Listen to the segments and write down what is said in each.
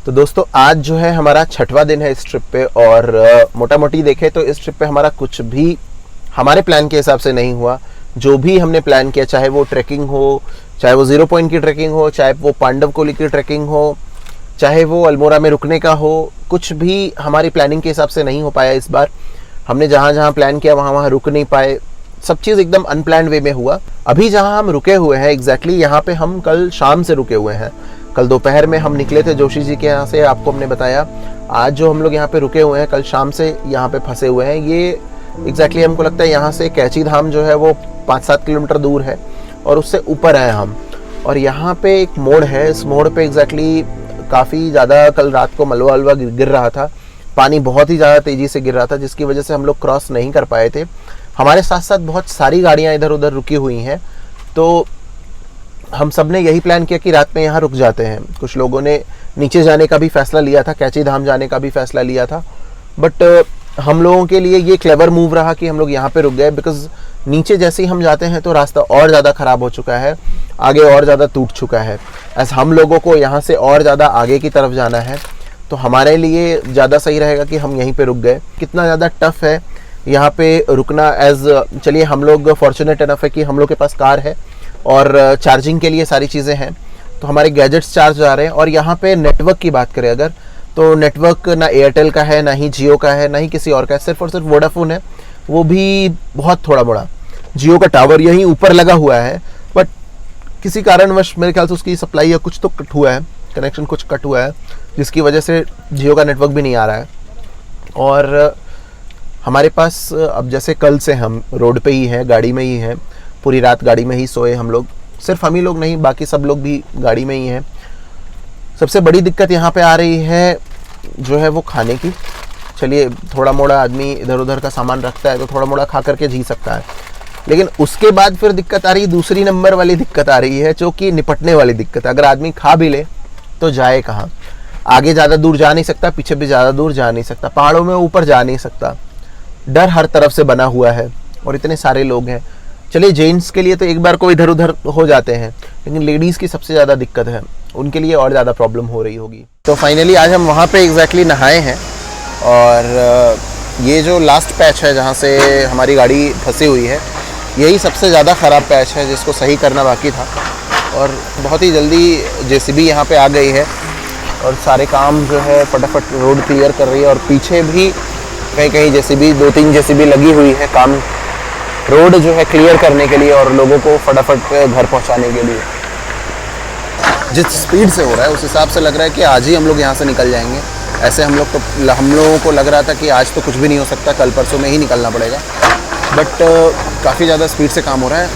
तो दोस्तों आज जो है हमारा 6वां दिन है इस ट्रिप पे और मोटा मोटी देखें तो इस ट्रिप पे हमारा कुछ भी हमारे प्लान के हिसाब से नहीं हुआ। जो भी हमने प्लान किया, चाहे वो ट्रैकिंग हो, चाहे वो 0 पॉइंट की ट्रैकिंग हो, चाहे वो पांडवकोली की ट्रैकिंग हो, चाहे वो अल्मोड़ा में रुकने का हो, कुछ भी हमारी प्लानिंग के हिसाब से नहीं हो पाया इस बार। हमने जहाँ जहाँ प्लान किया वहाँ वहाँ रुक नहीं पाए। सब चीज़ एकदम अनप्लान्ड वे में हुआ। अभी जहाँ हम रुके हुए हैं एग्जैक्टली यहाँ पे हम कल शाम से रुके हुए हैं। कल दोपहर में हम निकले थे जोशी जी के यहाँ से, आपको हमने बताया। आज जो हम लोग यहाँ पे रुके हुए हैं, कल शाम से यहाँ पे फंसे हुए हैं। ये एग्जैक्टली हमको लगता है यहाँ से कैची धाम जो है वो 5-7 किलोमीटर दूर है और उससे ऊपर है हम। और यहाँ पे एक मोड़ है, इस मोड़ पे एग्जैक्टली काफ़ी ज़्यादा कल रात को मलबा वलबा गिर रहा था। पानी बहुत ही ज़्यादा तेज़ी से गिर रहा था, जिसकी वजह से हम लोग क्रॉस नहीं कर पाए थे। हमारे साथ साथ बहुत सारी गाड़ियाँ इधर उधर रुकी हुई हैं, तो हम सब ने यही प्लान किया कि रात में यहाँ रुक जाते हैं। कुछ लोगों ने नीचे जाने का भी फैसला लिया था, कैची धाम जाने का भी फैसला लिया था, बट हम लोगों के लिए ये क्लेवर मूव रहा कि हम लोग यहाँ पे रुक गए। बिकॉज नीचे जैसे ही हम जाते हैं तो रास्ता और ज़्यादा ख़राब हो चुका है, आगे और ज़्यादा टूट चुका है। ऐसा हम लोगों को यहाँ से और ज़्यादा आगे की तरफ जाना है, तो हमारे लिए ज़्यादा सही रहेगा कि हम यहीं पे रुक गए। कितना ज़्यादा टफ है यहाँ पे रुकना। चलिए हम लोग फॉर्चुनेट इनफ है कि हम लोग के पास कार है और चार्जिंग के लिए सारी चीज़ें हैं, तो हमारे गैजेट्स चार्ज जा रहे हैं। और यहाँ पे नेटवर्क की बात करें अगर, तो नेटवर्क ना एयरटेल का है, ना ही जियो का है, ना ही किसी और का है, सिर्फ और सिर्फ वोडाफोन है, वो भी बहुत थोड़ा मोड़ा। जियो का टावर यहीं ऊपर लगा हुआ है, बट किसी कारणवश मेरे ख्याल से उसकी सप्लाई या कुछ तो कट हुआ है, कनेक्शन कुछ कट हुआ है, जिसकी वजह से जियो का नेटवर्क भी नहीं आ रहा है। और हमारे पास अब जैसे कल से हम रोड पे ही हैं, गाड़ी में ही हैं, पूरी रात गाड़ी में ही सोए हम लोग। सिर्फ हम ही लोग नहीं, बाकी सब लोग भी गाड़ी में ही हैं। सबसे बड़ी दिक्कत यहाँ पे आ रही है जो है वो खाने की। चलिए थोड़ा मोड़ा आदमी इधर उधर का सामान रखता है तो थोड़ा मोड़ा खा करके जी सकता है, लेकिन उसके बाद फिर दिक्कत आ रही है, दूसरी नंबर वाली दिक्कत आ रही है, जो कि निपटने वाली दिक्कत है। अगर आदमी खा भी ले तो जाए कहाँ? आगे ज़्यादा दूर जा नहीं सकता, पीछे भी ज़्यादा दूर जा नहीं सकता, पहाड़ों में ऊपर जा नहीं सकता। डर हर तरफ से बना हुआ है और इतने सारे लोग हैं। चलिए जेंट्स के लिए तो एक बार को इधर उधर हो जाते हैं, लेकिन लेडीज़ की सबसे ज़्यादा दिक्कत है, उनके लिए और ज़्यादा प्रॉब्लम हो रही होगी। तो फाइनली आज हम वहाँ पे एग्जैक्टली नहाए हैं और ये जो लास्ट पैच है जहाँ से हमारी गाड़ी फंसी हुई है, यही सबसे ज़्यादा ख़राब पैच है जिसको सही करना बाकी था। और बहुत ही जल्दी जेसीबी यहाँ पे आ गई है और सारे काम जो है फटाफट रोड क्लियर कर रही है। और पीछे भी कहीं कहीं जेसीबी, 2-3 जेसीबी लगी हुई है काम रोड जो है क्लियर करने के लिए और लोगों को फटाफट घर पहुंचाने के लिए। जिस स्पीड से हो रहा है उस हिसाब से लग रहा है कि आज ही हम लोग यहाँ से निकल जाएंगे। ऐसे हम लोगों को लग रहा था कि आज तो कुछ भी नहीं हो सकता, कल परसों में ही निकलना पड़ेगा, बट काफ़ी ज़्यादा स्पीड से काम हो रहा है।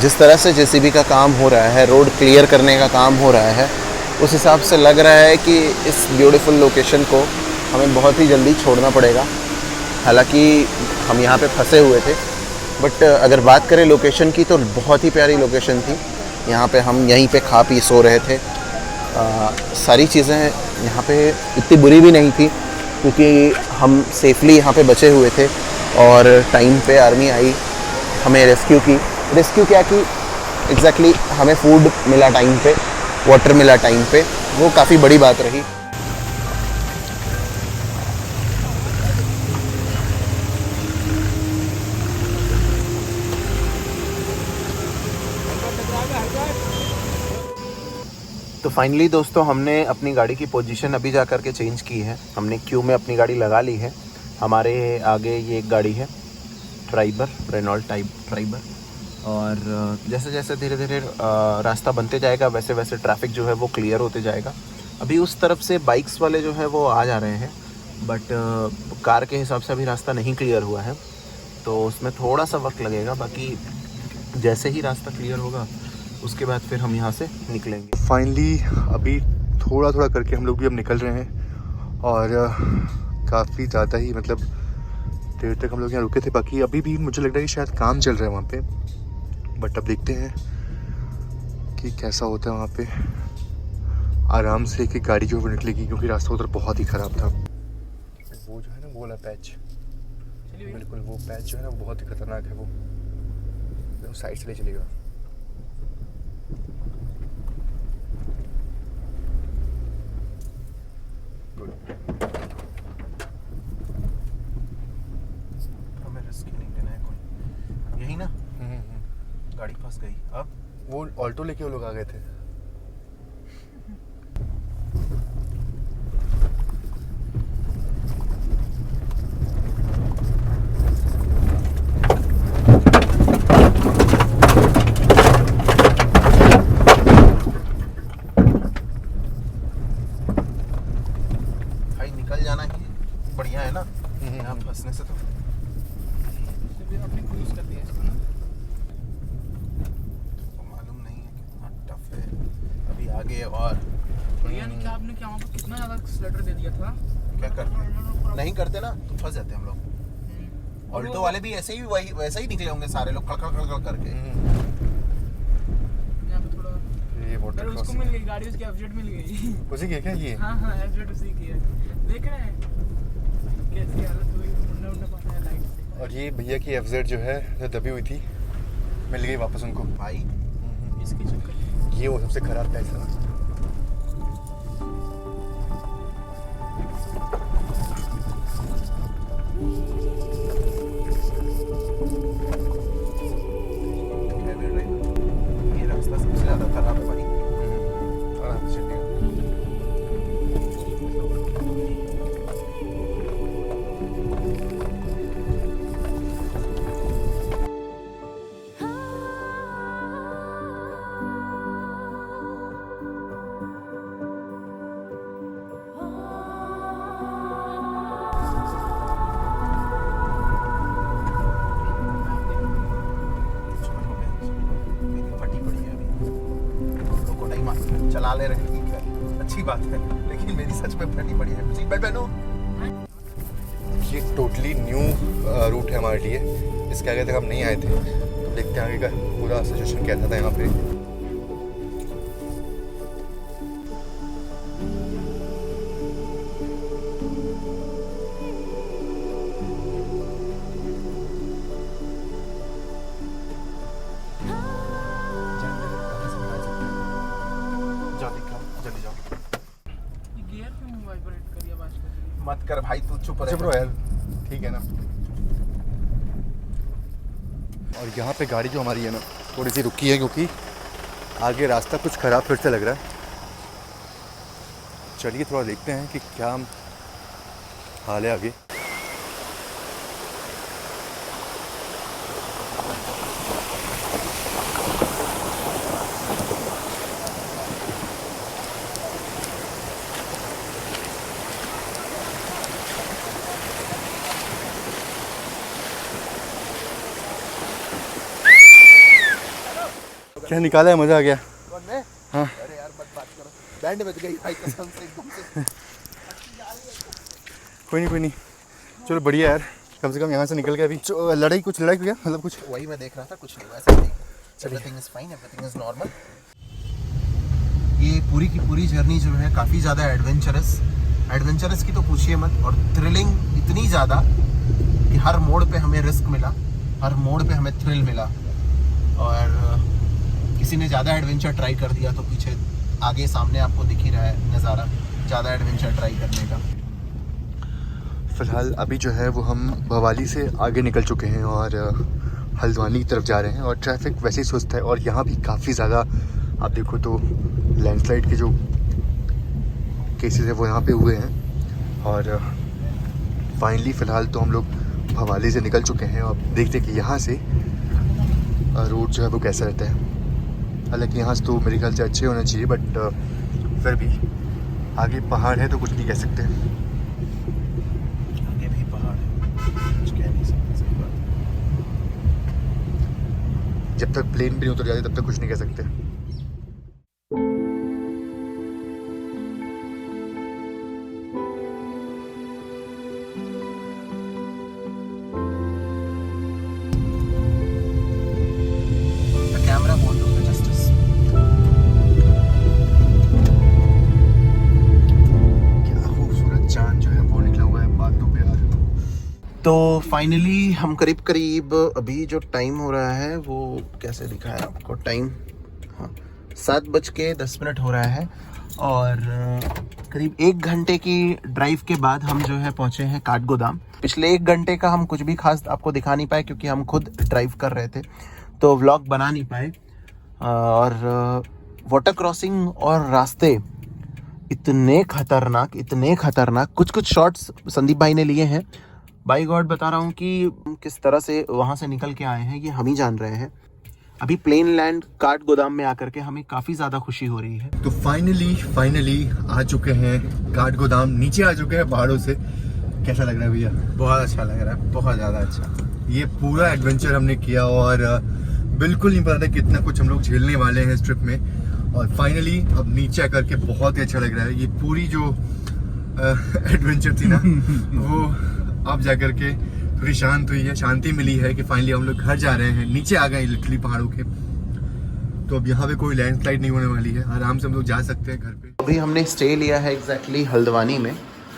जिस तरह से जेसीबी का काम हो रहा है, रोड क्लियर करने का काम हो रहा है, उस हिसाब से लग रहा है कि इस ब्यूटीफुल लोकेशन को हमें बहुत ही जल्दी छोड़ना पड़ेगा। हालांकि हम यहाँ पे फंसे हुए थे, बट अगर बात करें लोकेशन की तो बहुत ही प्यारी लोकेशन थी। यहाँ पे हम यहीं पे खा पी सो रहे थे। सारी चीज़ें यहाँ पे इतनी बुरी भी नहीं थी क्योंकि हम सेफली यहाँ पे बचे हुए थे और टाइम पे आर्मी आई, हमें रेस्क्यू क्या की एग्जैक्टली हमें फूड मिला टाइम पे, वाटर मिला टाइम पे, वो काफ़ी बड़ी बात रही। तो फाइनली दोस्तों हमने अपनी गाड़ी की पोजीशन अभी जा कर के चेंज की है। हमने क्यू में अपनी गाड़ी लगा ली है। हमारे आगे ये एक गाड़ी है ट्राइबर, रेनॉल्ट टाइप ट्राइबर, और जैसे जैसे धीरे धीरे रास्ता बनते जाएगा वैसे वैसे ट्रैफिक जो है वो क्लियर होते जाएगा। अभी उस तरफ से बाइक्स वाले जो है वो आ जा रहे हैं, बट कार के हिसाब से अभी रास्ता नहीं क्लियर हुआ है, तो उसमें थोड़ा सा वक्त लगेगा। बाकी जैसे ही रास्ता क्लियर होगा उसके बाद फिर हम यहाँ से निकलेंगे। फाइनली अभी थोड़ा थोड़ा करके हम लोग भी अब निकल रहे हैं और काफ़ी ज़्यादा ही मतलब देर तक हम लोग यहाँ रुके थे। बाकी अभी भी मुझे लग रहा है कि शायद काम चल रहा है वहाँ पे, बट अब देखते हैं कि कैसा होता है वहाँ पे। आराम से एक गाड़ी जो है वो निकलेगी क्योंकि रास्ता उधर बहुत ही ख़राब था। वो जो है ना वो वाला पैच, बिल्कुल वो पैच जो है ना बहुत ही खतरनाक है। वो साइड से ले चलेगा। गुड। हमें रिस्क ही नहीं लेना है कोई, यही ना। गाड़ी फंस गई। अब वो ऑल्टो लेके वो लोग आ गए थे। भाई निकल जाना ही बढ़िया है ना, यहाँ फंसने से तो। अपने क्रूज कर दिया इसको ना। मालूम नहीं है कितना टफ है अभी आगे। और भैया ने क्या आपने क्या वहाँ पर कितना ज़्यादा स्लटर दे दिया था। क्या करते, नहीं करते ना तो फंस जाते हम लोग। ऑल्टो वाले भी ऐसे ही वैसे ही निकले होंगे सारे लोग, खड़ खड़ करके। यहाँ पे थोड़ा ये वाटर अरे उसको मिल गई गाड़ी, उसकी एफजेड मिल गई। उसी की है क्या ये? हाँ हाँ एफजेड उसी की है। देख रहे हैं कैसी हालत हुई, मुंडा मुंडा पता है लाइट से। और ये भैया की एफजेड जो है जो दबी हुई थी मिल गई वापस उनको। भाई इसके चक्कर ये वो सबसे खराब था इसका। ये रास्ता सबसे ज्यादा खराब है भाई। आराम से चलिए। मेरी फटी पड़ी है अभी, हम लोग को नहीं मालूम, चला ले रहे हैं, ठीक है अच्छी बात है, लेकिन मेरी सच में फटी पड़ी है। सीट बेल्ट पहनो। ये टोटली न्यू रूट है हमारे लिए, इसके आगे तक हम नहीं आए थे, तो देखते हैं आगे का पूरा सिचुएशन कैसा था यहाँ पे। जल्दी जाओ। ये गियर क्यों वाइब्रेट कर रही है, आवाज कर रही है। मत कर भाई, तू चुप अच्छा रह। ब्रो यार, ठीक है ना। और यहाँ पे गाड़ी जो हमारी है ना थोड़ी सी रुकी है क्योंकि आगे रास्ता कुछ ख़राब फिर से लग रहा है। चलिए थोड़ा देखते हैं कि क्या हाल है आगे। क्या निकाला है, मज़ा आ गया। कौन मैं? हाँ। अरे यार मत बात करो, बैंड बज गई भाई कसम से एकदम से। कोई नहीं, चलो बढ़िया यार, कम से कम यहाँ से निकल के अभी लड़ाई कुछ क्या मतलब कुछ। वही मैं देख रहा था, कुछ नहीं हुआ, ऐसा नहीं। Everything is fine, everything is normal. ये पूरी की पूरी जर्नी जो है काफ़ी ज़्यादा एडवेंचरस की तो पूछिए मत, और थ्रिलिंग इतनी ज़्यादा कि हर मोड़ पे हमें रिस्क मिला, हर मोड़ पे हमें थ्रिल मिला। और किसी ने ज़्यादा एडवेंचर ट्राई कर दिया तो पीछे आगे सामने आपको दिख ही रहा है नज़ारा, ज़्यादा एडवेंचर ट्राई करने का। फ़िलहाल अभी जो है वो हम भवाली से आगे निकल चुके हैं और हल्द्वानी की तरफ जा रहे हैं, और ट्रैफिक वैसे ही सुस्त है। और यहाँ भी काफ़ी ज़्यादा आप देखो तो लैंडस्लाइड के जो केसेस है वो यहाँ पे हुए हैं। और फाइनली फ़िलहाल तो हम लोग भवाली से निकल चुके हैं। और देखते हैं कि यहाँ से रोड जो है वो कैसा रहता है। हालांकि यहाँ से तो मेरे ख्याल से अच्छे होने चाहिए, बट फिर भी आगे पहाड़ है तो कुछ नहीं कह सकते। आगे भी पहाड़ है, कुछ कह नहीं सकते, सही बात। जब तक प्लेन भी नहीं उतर जाते तब तक कुछ नहीं कह सकते। कैमरा बोल दूंगा जस्टिस। क्या खूबसूरत चांद जो है वो निकला हुआ है बादलों पे यार। तो फाइनली हम करीब करीब अभी जो टाइम हो रहा है वो कैसे दिखाया आपको टाइम, हाँ 7:10 हो रहा है। और करीब 1 घंटे की ड्राइव के बाद हम जो है पहुंचे हैं काठगोदाम। पिछले 1 घंटे का हम कुछ भी खास आपको दिखा नहीं पाए क्योंकि हम खुद ड्राइव कर रहे थे, तो व्लॉग बना नहीं पाए। और वाटर क्रॉसिंग और रास्ते इतने खतरनाक, कुछ शॉट्स संदीप भाई ने लिए हैं। बाई गॉड बता रहा हूँ कि किस तरह से वहाँ से निकल के आए हैं ये हम ही जान रहे हैं। अभी प्लेन लैंड काठगोदाम में आकर के हमें काफ़ी ज़्यादा खुशी हो रही है। तो फाइनली आ चुके हैं काठगोदाम, नीचे आ चुके हैं पहाड़ों से। कैसा लग रहा है भैया? बहुत अच्छा लग रहा है, बहुत ज़्यादा अच्छा। ये पूरा एडवेंचर हमने किया और बिल्कुल नहीं पता था कितना कुछ हम लोग झेलने वाले हैं इस ट्रिप में। और फाइनली अब नीचे आकर के बहुत ही अच्छा लग रहा है। ये पूरी जो एडवेंचर थी ना वो अब जाकर के थोड़ी शांति मिली है कि फाइनली हम लोग घर जा रहे हैं, नीचे आ गए लिटरली पहाड़ों के। तो अब यहाँ पे कोई लैंडस्लाइड नहीं होने वाली है, आराम से हम लोग जा सकते हैं घर पे। अभी हमने स्टे लिया है एग्जैक्टली हल्द्वानी में।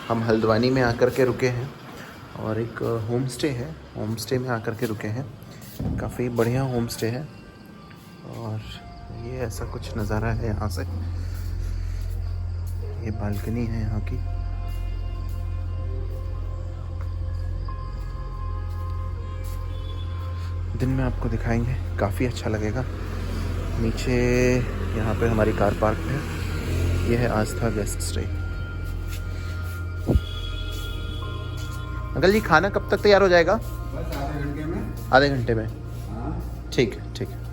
हम हल्द्वानी में आकर के रुके हैं और एक होम स्टे है, होम स्टे में आकर के रुके हैं। काफ़ी बढ़िया होम स्टे है और ये ऐसा कुछ नज़ारा है यहाँ से। ये बालकनी है यहाँ की। दिन में आपको दिखाएंगे, काफ़ी अच्छा लगेगा। नीचे यहाँ पे हमारी कार पार्क है। ये है आस्था गेस्ट स्टे। अंकल जी खाना कब तक तैयार हो जाएगा? बस आधे घंटे में। आधे घंटे में? हाँ। ठीक है, ठीक है।